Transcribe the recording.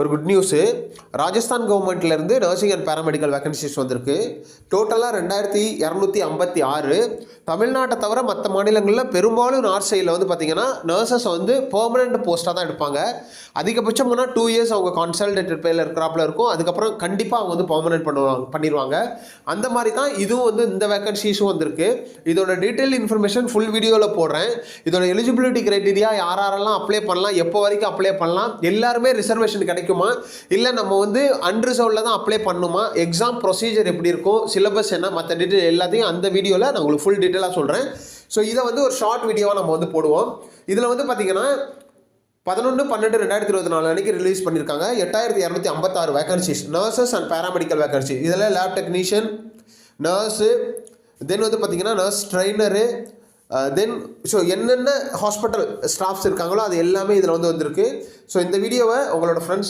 ஒரு good news. Rajasthan கவர்மெண்ட்லேருந்து nursing and paramedical vacancies வந்திருக்கு. டோட்டலாக 2256. தமிழ்நாட்டை தவிர மற்ற மாநிலங்களில் பெரும்பாலும் நார்த் சைடில் வந்து பார்த்திங்கன்னா நர்சஸ் வந்து பெர்மனெண்ட் போஸ்ட்டாக தான் எடுப்பாங்க. அதிகபட்சம் போனால் 2 years அவங்க கன்சல்டேட்டட் பேரில் இருக்கிறாப்புல இருக்கும். அதுக்கப்புறம் கண்டிப்பாக அவங்க வந்து பெர்மனெண்ட் பண்ணிடுவாங்க. அந்த மாதிரி தான் இதுவும் வந்து இந்த வேகன்சிஸும் வந்திருக்கு. இதோட டீட்டெயில் இன்ஃபர்மேஷன் ஃபுல் வீடியோவில் போடுறேன். இதோட எலிஜிபிலிட்டி கிரைட்டீரியா யாரெல்லாம் அப்ளை பண்ணலாம், எப்போ வரைக்கும் அப்ளை பண்ணலாம், எல்லாருமே ரிசர்வேஷன் கிடைக்குமா, இல்லை நம்ம வந்து அன்ரிசர்வ்டில் தான் அப்ளை பண்ணுமா, எக்ஸாம் ப்ரொசீஜர் எப்படி இருக்கும், சிலபஸ் என்ன, மற்ற டீட்டெயில் எல்லாத்தையும் அந்த வீடியோவில் நான் உங்களுக்கு ஃபுல் டீட்டெயிலாக சொல்கிறேன். ஸோ இதை வந்து ஒரு ஷார்ட் வீடியோவாக நம்ம வந்து போடுவோம். இதில் வந்து பார்த்திங்கன்னா 11/12/2024 அன்றைக்கி ரிலீஸ் பண்ணியிருக்காங்க. 8256 vacancies nurses and paramedical vacancy. இதில் லேப் டெக்னீஷியன், நர்ஸு, தென் வந்து பார்த்திங்கன்னா நர்ஸ் ட்ரைனரு, தென் ஸோ என்னென்ன ஹாஸ்பிட்டல் ஸ்டாஃப்ஸ் இருக்காங்களோ அது எல்லாமே இதில் வந்து வந்திருக்கு. ஸோ இந்த வீடியோவை உங்களோட ஃப்ரெண்ட்ஸ்